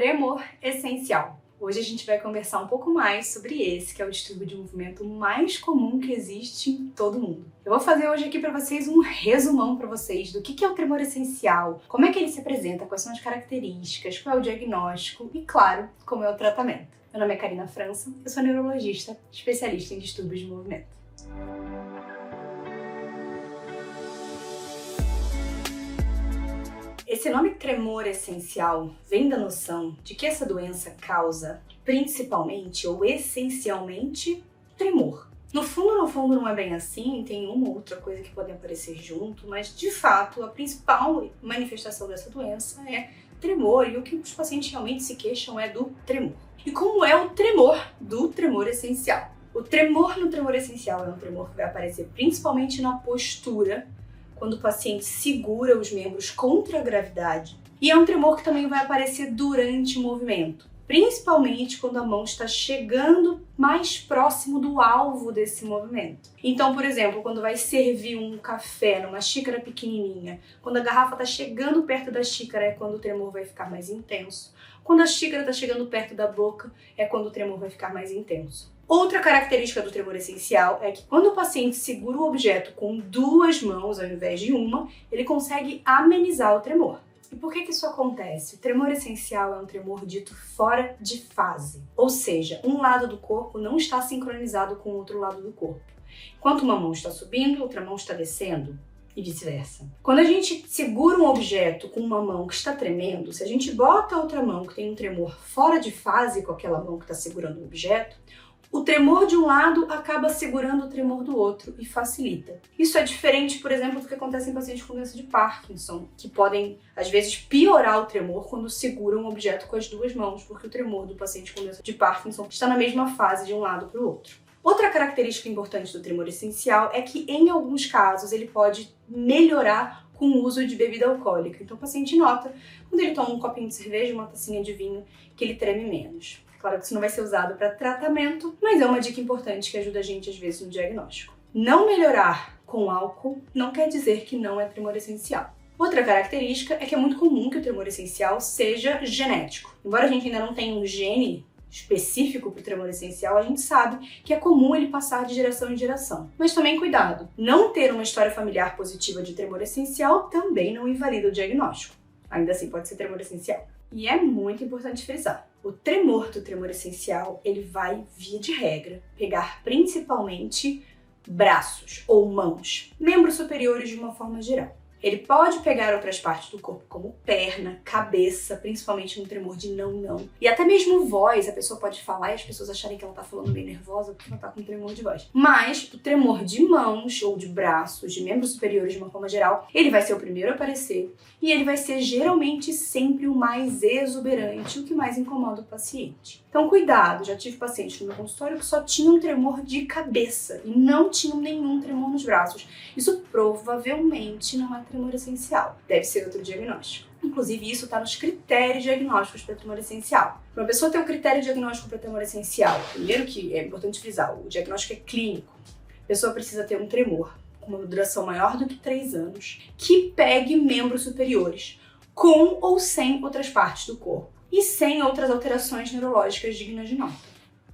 tremor essencial. Hoje a gente vai conversar um pouco mais sobre esse, que é o distúrbio de movimento mais comum que existe em todo mundo. Eu vou fazer hoje aqui para vocês um resumão para vocês do que é o tremor essencial, como é que ele se apresenta, quais são as características, qual é o diagnóstico e, claro, como é o tratamento. Meu nome é Karina França, eu sou neurologista, especialista em distúrbios de movimento. Esse nome tremor essencial vem da noção de que essa doença causa principalmente ou essencialmente tremor. No fundo não é bem assim, tem uma ou outra coisa que pode aparecer junto, mas de fato a principal manifestação dessa doença é tremor, e o que os pacientes realmente se queixam é do tremor. E como é o tremor do tremor essencial? O tremor no tremor essencial é um tremor que vai aparecer principalmente na postura, quando o paciente segura os membros contra a gravidade. E é um tremor que também vai aparecer durante o movimento, principalmente quando a mão está chegando mais próximo do alvo desse movimento. Então, por exemplo, quando vai servir um café numa xícara pequenininha, quando a garrafa está chegando perto da xícara é quando o tremor vai ficar mais intenso. Quando a xícara está chegando perto da boca é quando o tremor vai ficar mais intenso. Outra característica do tremor essencial é que quando o paciente segura o objeto com duas mãos ao invés de uma, ele consegue amenizar o tremor. E por que isso acontece? O tremor essencial é um tremor dito fora de fase, ou seja, um lado do corpo não está sincronizado com o outro lado do corpo. Enquanto uma mão está subindo, outra mão está descendo e vice-versa. Quando a gente segura um objeto com uma mão que está tremendo, se a gente bota a outra mão que tem um tremor fora de fase com aquela mão que está segurando o objeto, o tremor de um lado acaba segurando o tremor do outro e facilita. Isso é diferente, por exemplo, do que acontece em pacientes com doença de Parkinson, que podem, às vezes, piorar o tremor quando seguram um objeto com as duas mãos, porque o tremor do paciente com doença de Parkinson está na mesma fase de um lado para o outro. Outra característica importante do tremor essencial é que, em alguns casos, ele pode melhorar com o uso de bebida alcoólica. Então, o paciente nota, quando ele toma um copinho de cerveja, uma tacinha de vinho, que ele treme menos. Claro que isso não vai ser usado para tratamento, mas é uma dica importante que ajuda a gente, às vezes, no diagnóstico. Não melhorar com álcool não quer dizer que não é tremor essencial. Outra característica é que é muito comum que o tremor essencial seja genético. Embora a gente ainda não tenha um gene específico para o tremor essencial, a gente sabe que é comum ele passar de geração em geração. Mas também cuidado, não ter uma história familiar positiva de tremor essencial também não invalida o diagnóstico. Ainda assim pode ser tremor essencial. E é muito importante frisar, o tremor do tremor essencial, ele vai, via de regra, pegar principalmente braços ou mãos, membros superiores de uma forma geral. Ele pode pegar outras partes do corpo, como perna, cabeça, principalmente no tremor de não. E até mesmo voz, a pessoa pode falar e as pessoas acharem que ela tá falando bem nervosa porque ela tá com tremor de voz. Mas o tremor de mãos ou de braços, de membros superiores de uma forma geral, ele vai ser o primeiro a aparecer e ele vai ser geralmente sempre o mais exuberante, o que mais incomoda o paciente. Então cuidado, já tive pacientes no meu consultório que só tinham tremor de cabeça e não tinham nenhum tremor nos braços. Isso provavelmente não é tremor essencial, deve ser outro diagnóstico. Inclusive, isso está nos critérios diagnósticos para tremor essencial. Para uma pessoa ter um critério diagnóstico para tremor essencial, primeiro que é importante frisar, o diagnóstico é clínico. A pessoa precisa ter um tremor com uma duração maior do que 3 anos, que pegue membros superiores, com ou sem outras partes do corpo, e sem outras alterações neurológicas dignas de nota.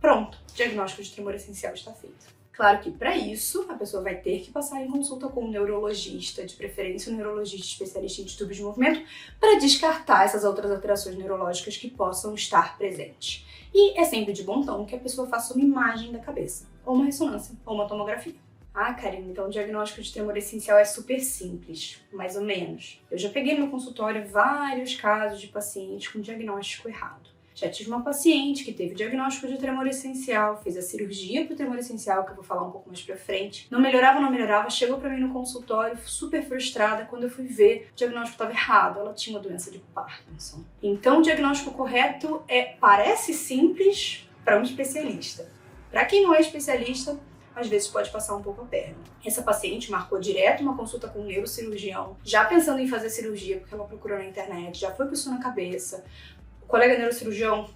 Pronto, o diagnóstico de tremor essencial está feito. Claro que para isso, a pessoa vai ter que passar em consulta com um neurologista, de preferência um neurologista especialista em distúrbios de movimento, para descartar essas outras alterações neurológicas que possam estar presentes. E é sempre de bom tom que a pessoa faça uma imagem da cabeça, ou uma ressonância, ou uma tomografia. Ah, Karina, então o diagnóstico de tremor essencial é super simples, mais ou menos. Eu já peguei no meu consultório vários casos de pacientes com diagnóstico errado. Já tive uma paciente que teve diagnóstico de tremor essencial, fez a cirurgia para o tremor essencial, que eu vou falar um pouco mais pra frente. Não melhorava, chegou pra mim no consultório super frustrada. Quando eu fui ver, o diagnóstico estava errado, ela tinha uma doença de Parkinson. Então o diagnóstico correto parece simples para um especialista. Para quem não é especialista, às vezes pode passar um pouco a perna. Essa paciente marcou direto uma consulta com um neurocirurgião, já pensando em fazer cirurgia, porque ela procurou na internet, já foi com isso na cabeça. O colega neurocirurgião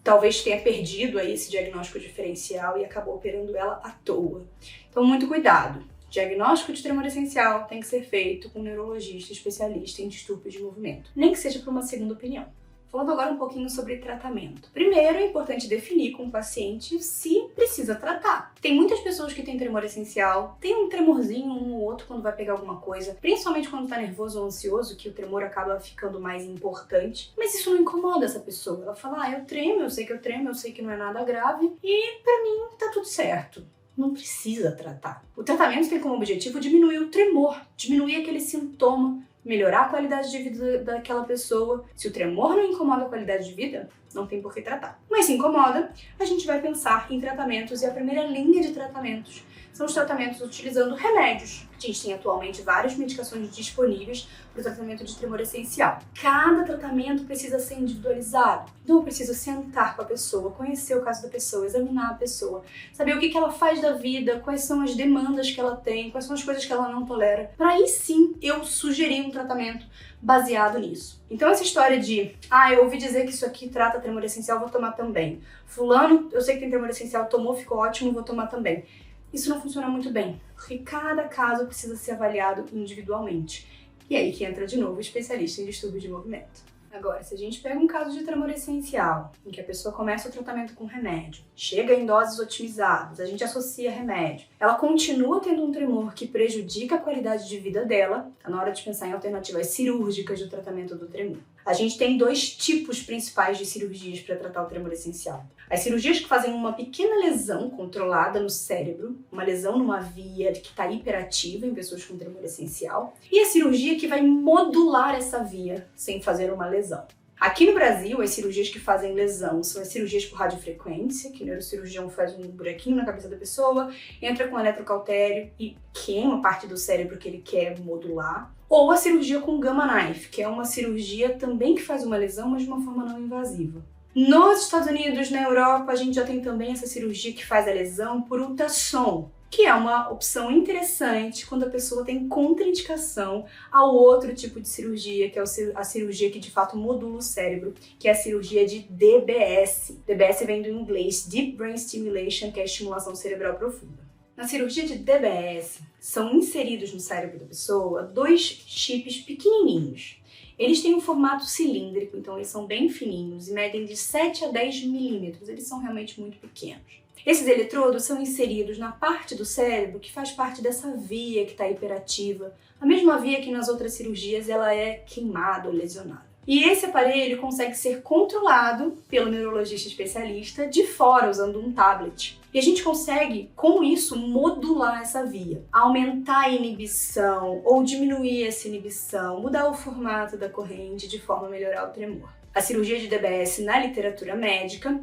talvez tenha perdido aí esse diagnóstico diferencial e acabou operando ela à toa. Então, muito cuidado. Diagnóstico de tremor essencial tem que ser feito com um neurologista especialista em distúrbios de movimento, nem que seja para uma segunda opinião. Falando agora um pouquinho sobre tratamento. Primeiro, é importante definir com o paciente se precisa tratar. Tem muitas pessoas que têm tremor essencial, tem um tremorzinho um ou outro quando vai pegar alguma coisa, principalmente quando tá nervoso ou ansioso, que o tremor acaba ficando mais importante, mas isso não incomoda essa pessoa. Ela fala, eu tremo, eu sei que eu tremo, eu sei que não é nada grave e pra mim tá tudo certo. Não precisa tratar. O tratamento tem como objetivo diminuir o tremor, diminuir aquele sintoma, melhorar a qualidade de vida daquela pessoa. Se o tremor não incomoda a qualidade de vida, não tem por que tratar. Mas se incomoda, a gente vai pensar em tratamentos, e a primeira linha de tratamentos são os tratamentos utilizando remédios. A gente tem atualmente várias medicações disponíveis para o tratamento de tremor essencial. Cada tratamento precisa ser individualizado. Então eu preciso sentar com a pessoa, conhecer o caso da pessoa, examinar a pessoa, saber o que ela faz da vida, quais são as demandas que ela tem, quais são as coisas que ela não tolera, para aí sim eu sugerir um tratamento baseado nisso. Então essa história de, eu ouvi dizer que isso aqui trata tremor essencial, vou tomar também. Fulano, eu sei que tem tremor essencial, tomou, ficou ótimo, vou tomar também. Isso não funciona muito bem, porque cada caso precisa ser avaliado individualmente. E aí que entra de novo o especialista em distúrbio de movimento. Agora, se a gente pega um caso de tremor essencial, em que a pessoa começa o tratamento com remédio, chega em doses otimizadas, a gente associa remédio, ela continua tendo um tremor que prejudica a qualidade de vida dela, tá na hora de pensar em alternativas cirúrgicas do tratamento do tremor. A gente tem dois tipos principais de cirurgias para tratar o tremor essencial. As cirurgias que fazem uma pequena lesão controlada no cérebro, uma lesão numa via que está hiperativa em pessoas com tremor essencial, e a cirurgia que vai modular essa via sem fazer uma lesão. Aqui no Brasil, as cirurgias que fazem lesão são as cirurgias por radiofrequência, que o neurocirurgião faz um buraquinho na cabeça da pessoa, entra com eletrocautério e queima parte do cérebro que ele quer modular. Ou a cirurgia com gamma knife, que é uma cirurgia também que faz uma lesão, mas de uma forma não invasiva. Nos Estados Unidos, na Europa, a gente já tem também essa cirurgia que faz a lesão por ultrassom, que é uma opção interessante quando a pessoa tem contraindicação ao outro tipo de cirurgia, que é a cirurgia que de fato modula o cérebro, que é a cirurgia de DBS. DBS vem do inglês Deep Brain Stimulation, que é a estimulação cerebral profunda. Na cirurgia de DBS, são inseridos no cérebro da pessoa 2 chips pequenininhos. Eles têm um formato cilíndrico, então eles são bem fininhos e medem de 7 a 10 milímetros, eles são realmente muito pequenos. Esses eletrodos são inseridos na parte do cérebro que faz parte dessa via que está hiperativa, a mesma via que nas outras cirurgias ela é queimada ou lesionada. E esse aparelho consegue ser controlado pelo neurologista especialista de fora, usando um tablet. E a gente consegue, com isso, modular essa via, aumentar a inibição ou diminuir essa inibição, mudar o formato da corrente de forma a melhorar o tremor. A cirurgia de DBS na literatura médica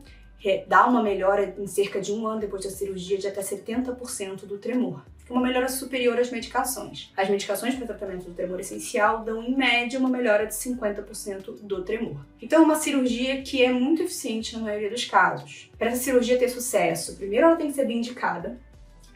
dá uma melhora em cerca de 1 ano depois da cirurgia de até 70% do tremor. Uma melhora superior às medicações. As medicações para tratamento do tremor essencial dão, em média, uma melhora de 50% do tremor. Então é uma cirurgia que é muito eficiente na maioria dos casos. Para essa cirurgia ter sucesso, primeiro ela tem que ser bem indicada.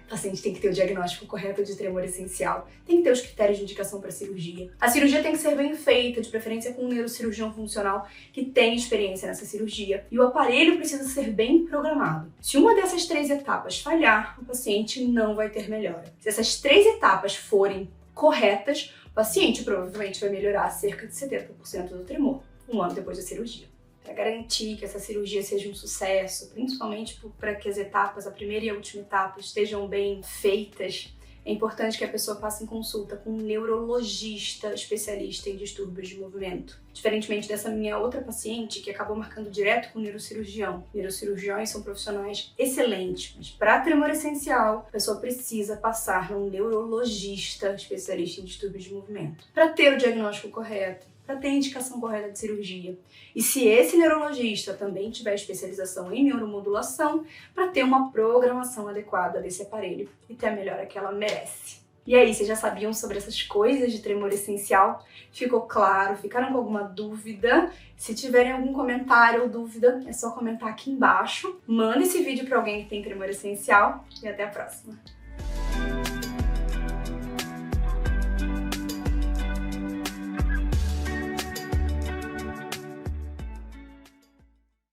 O paciente tem que ter o diagnóstico correto de tremor essencial, tem que ter os critérios de indicação para cirurgia. A cirurgia tem que ser bem feita, de preferência com um neurocirurgião funcional que tem experiência nessa cirurgia. E o aparelho precisa ser bem programado. Se uma dessas 3 etapas falhar, o paciente não vai ter melhora. Se essas 3 etapas forem corretas, o paciente provavelmente vai melhorar cerca de 70% do tremor, 1 ano depois da cirurgia. Para garantir que essa cirurgia seja um sucesso, principalmente para que as etapas, a primeira e a última etapa, estejam bem feitas, é importante que a pessoa passe em consulta com um neurologista especialista em distúrbios de movimento. Diferentemente dessa minha outra paciente, que acabou marcando direto com o neurocirurgião. Neurocirurgiões são profissionais excelentes, mas para tremor essencial, a pessoa precisa passar num neurologista especialista em distúrbios de movimento para ter o diagnóstico correto, para ter a indicação correta de cirurgia. E se esse neurologista também tiver especialização em neuromodulação, para ter uma programação adequada desse aparelho e ter a melhora que ela merece. E aí, vocês já sabiam sobre essas coisas de tremor essencial? Ficou claro? Ficaram com alguma dúvida? Se tiverem algum comentário ou dúvida, é só comentar aqui embaixo. Manda esse vídeo para alguém que tem tremor essencial e até a próxima!